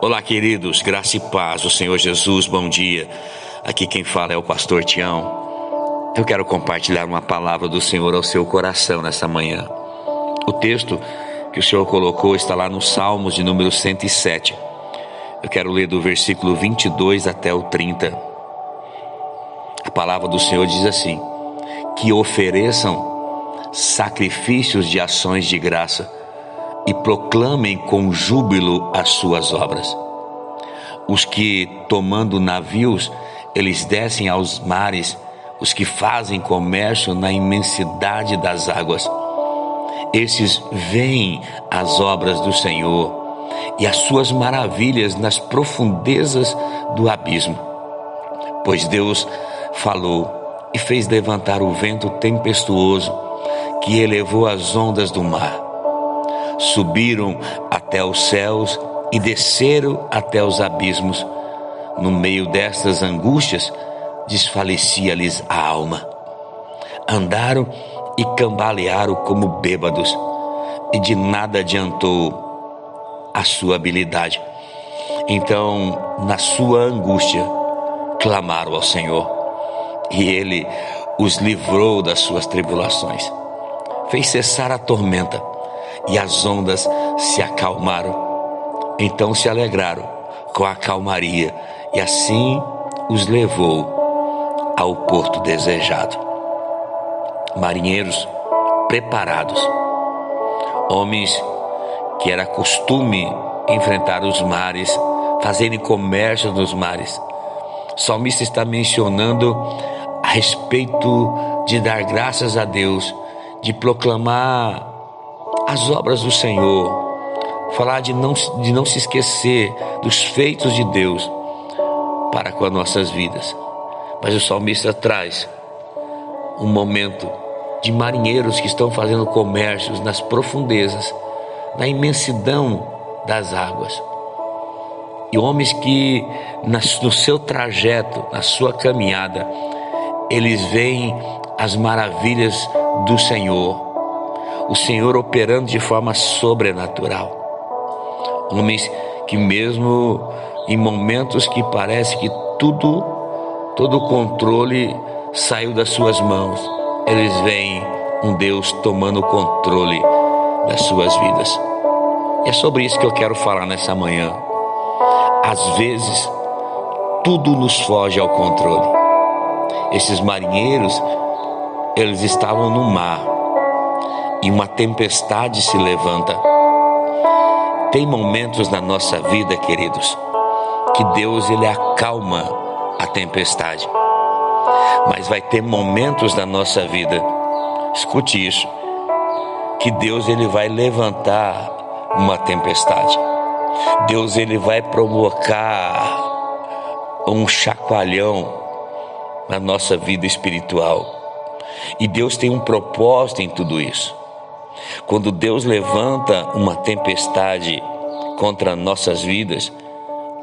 Olá, queridos, graça e paz, o Senhor Jesus, bom dia. Aqui quem fala é o pastor Tião. Eu quero compartilhar uma palavra do Senhor ao seu coração nessa manhã. O texto que o Senhor colocou está lá no Salmos de número 107. Eu quero ler do versículo 22 até o 30. A palavra do Senhor diz assim: que ofereçam sacrifícios de ações de graça e proclamem com júbilo as suas obras. Os que, tomando navios, eles descem aos mares, os que fazem comércio na imensidade das águas. Esses veem as obras do Senhor e as suas maravilhas nas profundezas do abismo. Pois Deus falou e fez levantar o vento tempestuoso que elevou as ondas do mar. Subiram até os céus e desceram até os abismos. No meio destas angústias, desfalecia-lhes a alma. Andaram e cambalearam como bêbados, e de nada adiantou a sua habilidade. Então, na sua angústia, clamaram ao Senhor, e Ele os livrou das suas tribulações. Fez cessar a tormenta, e as ondas se acalmaram. Então se alegraram com a calmaria, e assim os levou ao porto desejado. Marinheiros preparados, homens que era costume enfrentar os mares, fazerem comércio nos mares. O salmista está mencionando a respeito de dar graças a Deus, de proclamar as obras do Senhor, falar de não se esquecer dos feitos de Deus para com as nossas vidas. Mas o salmista traz um momento de marinheiros que estão fazendo comércios nas profundezas, na imensidão das águas, e homens que no seu trajeto, na sua caminhada, eles veem as maravilhas do Senhor, o Senhor operando de forma sobrenatural. Homens que mesmo em momentos que parece que todo o controle saiu das suas mãos, eles veem um Deus tomando o controle das suas vidas. E é sobre isso que eu quero falar nessa manhã. Às vezes, tudo nos foge ao controle. Esses marinheiros, eles estavam no mar, e uma tempestade se levanta. Tem momentos na nossa vida, queridos, que Deus ele acalma a tempestade. Mas vai ter momentos na nossa vida, escute isso, que Deus ele vai levantar uma tempestade. Deus ele vai provocar um chacoalhão na nossa vida espiritual. E Deus tem um propósito em tudo isso. Quando Deus levanta uma tempestade contra nossas vidas,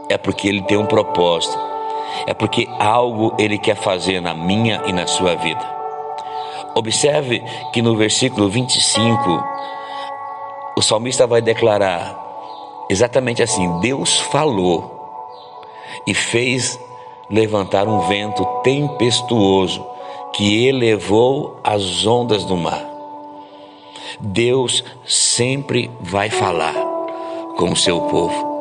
é porque Ele tem um propósito. É porque algo Ele quer fazer na minha e na sua vida. Observe que no versículo 25, o salmista vai declarar exatamente assim: Deus falou e fez levantar um vento tempestuoso que elevou as ondas do mar. Deus sempre vai falar com o seu povo.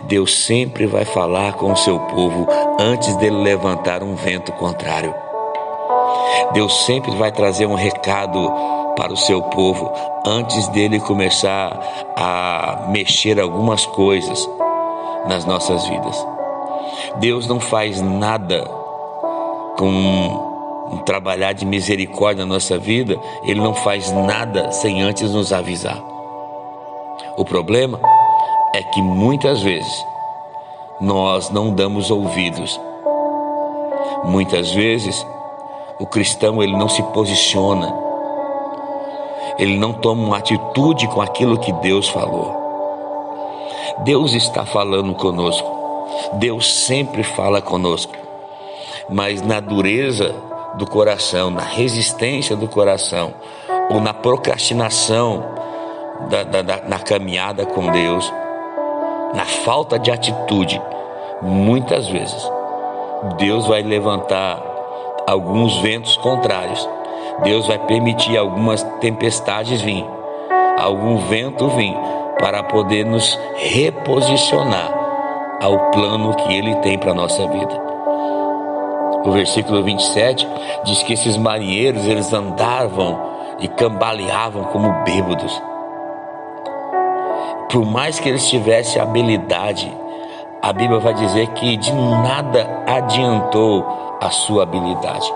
Deus sempre vai falar com o seu povo antes dele levantar um vento contrário. Deus sempre vai trazer um recado para o seu povo antes dele começar a mexer algumas coisas nas nossas vidas. Deus não faz nada com um trabalhar de misericórdia na nossa vida. Ele não faz nada sem antes nos avisar. O problema é que muitas vezes nós não damos ouvidos. Muitas vezes o cristão ele não se posiciona, ele não toma uma atitude com aquilo que Deus falou. Deus está falando conosco, Deus sempre fala conosco, mas na dureza do coração, na resistência do coração, ou na procrastinação na caminhada com Deus, na falta de atitude, muitas vezes, Deus vai levantar alguns ventos contrários. Deus vai permitir algumas tempestades vir, algum vento vir, para poder nos reposicionar ao plano que Ele tem para a nossa vida. O versículo 27 diz que esses marinheiros, eles andavam e cambaleavam como bêbados. Por mais que eles tivessem habilidade, a Bíblia vai dizer que de nada adiantou a sua habilidade.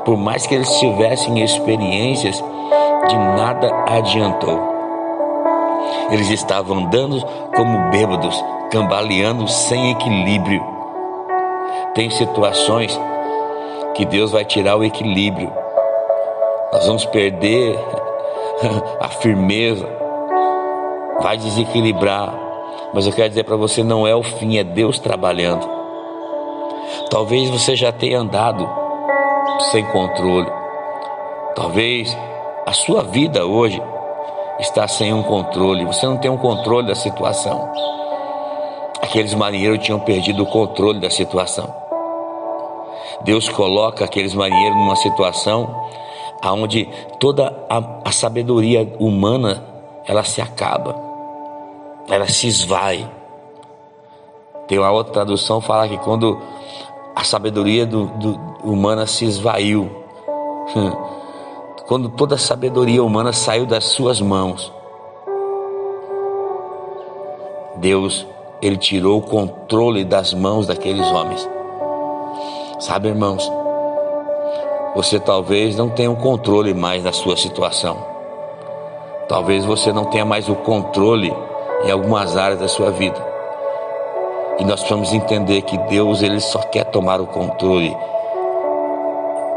Por mais que eles tivessem experiências, de nada adiantou. Eles estavam andando como bêbados, cambaleando sem equilíbrio. Tem situações que Deus vai tirar o equilíbrio. Nós vamos perder a firmeza, vai desequilibrar. Mas eu quero dizer para você, não é o fim, é Deus trabalhando. Talvez você já tenha andado sem controle. Talvez a sua vida hoje está sem um controle. Você não tem um controle da situação. Aqueles marinheiros tinham perdido o controle da situação. Deus coloca aqueles marinheiros numa situação onde toda a sabedoria humana, ela se acaba, ela se esvai. Tem uma outra tradução que fala que quando a sabedoria humana se esvaiu, quando toda a sabedoria humana saiu das suas mãos, Deus, Ele tirou o controle das mãos daqueles homens. Sabe, irmãos, você talvez não tenha um controle mais na sua situação. Talvez você não tenha mais o controle em algumas áreas da sua vida. E nós precisamos entender que Deus, Ele só quer tomar o controle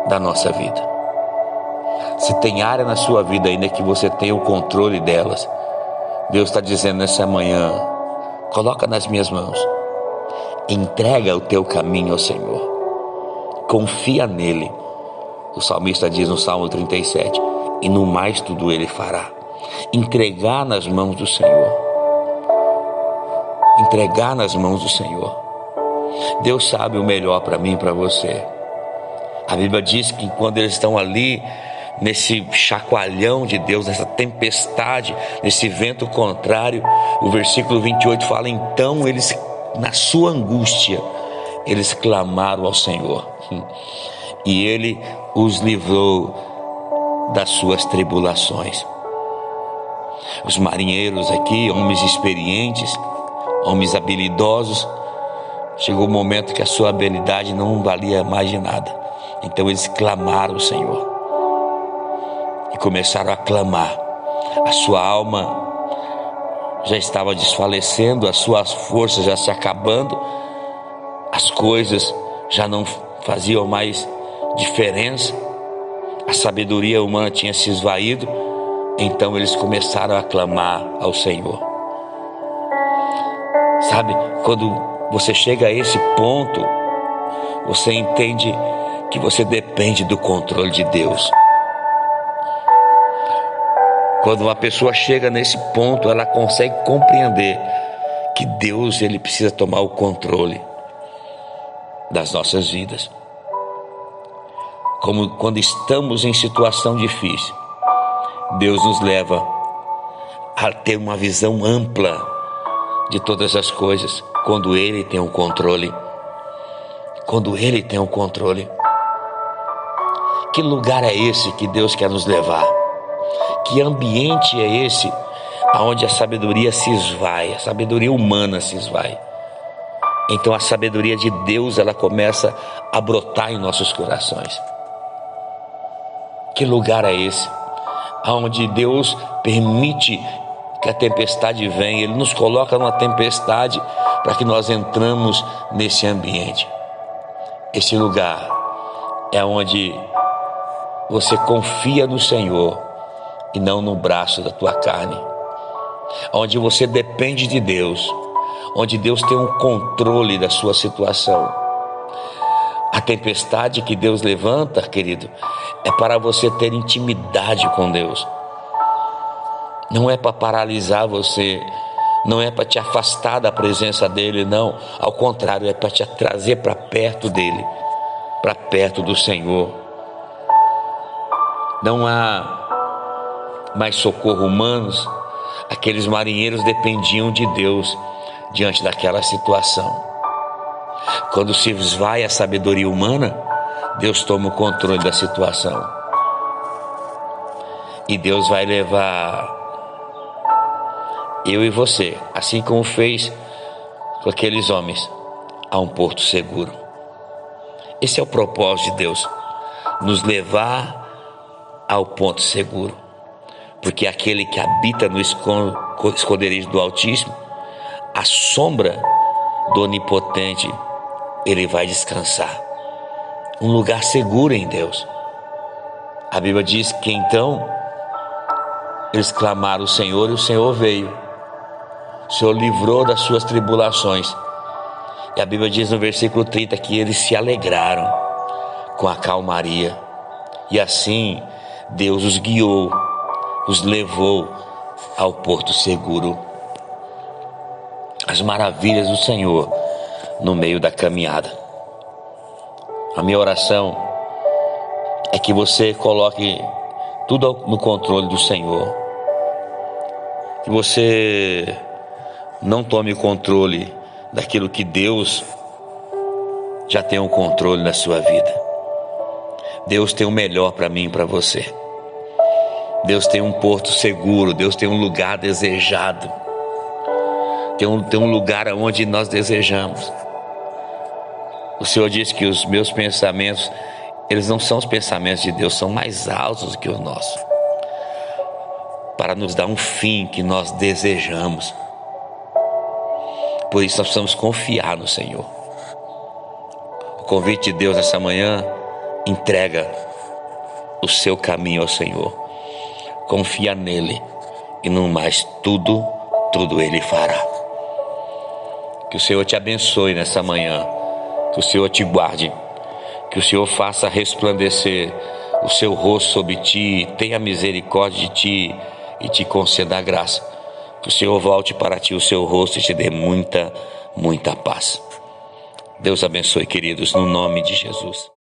da nossa vida. Se tem área na sua vida ainda que você tem o controle delas, Deus está dizendo nessa manhã: coloca nas minhas mãos, entrega o teu caminho ao Senhor, confia nele. O salmista diz no Salmo 37, e no mais tudo Ele fará. Entregar nas mãos do Senhor. Entregar nas mãos do Senhor. Deus sabe o melhor para mim e para você. A Bíblia diz que quando eles estão ali, nesse chacoalhão de Deus, nessa tempestade, nesse vento contrário, o versículo 28 fala: então eles, na sua angústia, eles clamaram ao Senhor, e Ele os livrou das suas tribulações. Os marinheiros aqui, homens experientes, homens habilidosos, chegou o momento que a sua habilidade não valia mais de nada. Então eles clamaram ao Senhor e começaram a clamar. A sua alma já estava desfalecendo, as suas forças já se acabando, as coisas já não faziam mais diferença, a sabedoria humana tinha se esvaído. Então eles começaram a clamar ao Senhor. Sabe, quando você chega a esse ponto, você entende que você depende do controle de Deus. Quando uma pessoa chega nesse ponto, ela consegue compreender que Deus, Ele precisa tomar o controle das nossas vidas. Como quando estamos em situação difícil, Deus nos leva a ter uma visão ampla de todas as coisas, quando Ele tem o controle. Quando Ele tem o controle. Que lugar é esse que Deus quer nos levar? Que ambiente é esse onde a sabedoria se esvai, a sabedoria humana se esvai? Então a sabedoria de Deus, ela começa a brotar em nossos corações. Que lugar é esse? Onde Deus permite que a tempestade venha, Ele nos coloca numa tempestade para que nós entramos nesse ambiente. Esse lugar é onde você confia no Senhor e não no braço da tua carne, onde você depende de Deus, onde Deus tem um controle da sua situação. A tempestade que Deus levanta, querido, é para você ter intimidade com Deus. Não é para paralisar você Não é para te afastar da presença dele, não. Ao contrário, é para te trazer para perto dele, para perto do Senhor. Não há mais socorro humanos. Aqueles marinheiros dependiam de Deus diante daquela situação. Quando se esvai a sabedoria humana, Deus toma o controle da situação. E Deus vai levar eu e você, assim como fez com aqueles homens, a um porto seguro. Esse é o propósito de Deus, nos levar ao ponto seguro. Porque aquele que habita no esconderijo do Altíssimo, a sombra do Onipotente, ele vai descansar. Um lugar seguro em Deus. A Bíblia diz que então eles clamaram ao Senhor e o Senhor veio. O Senhor livrou das suas tribulações. E a Bíblia diz no versículo 30 que eles se alegraram com a calmaria. E assim Deus os guiou, os levou ao porto seguro. As maravilhas do Senhor no meio da caminhada. A minha oração é que você coloque tudo no controle do Senhor. Que você não tome o controle daquilo que Deus já tem o controle na sua vida. Deus tem o melhor para mim e para você. Deus tem um porto seguro, Deus tem um lugar desejado. Tem um lugar onde nós desejamos. O Senhor diz que os meus pensamentos, eles não são os pensamentos de Deus, são mais altos do que os nossos. Para nos dar um fim que nós desejamos. Por isso nós precisamos confiar no Senhor. O convite de Deus essa manhã, entrega o seu caminho ao Senhor. Confia nele e no mais tudo ele fará. Que o Senhor te abençoe nessa manhã. Que o Senhor te guarde. Que o Senhor faça resplandecer o seu rosto sobre ti, tenha misericórdia de ti e te conceda a graça. Que o Senhor volte para ti o seu rosto e te dê muita paz. Deus abençoe, queridos, no nome de Jesus.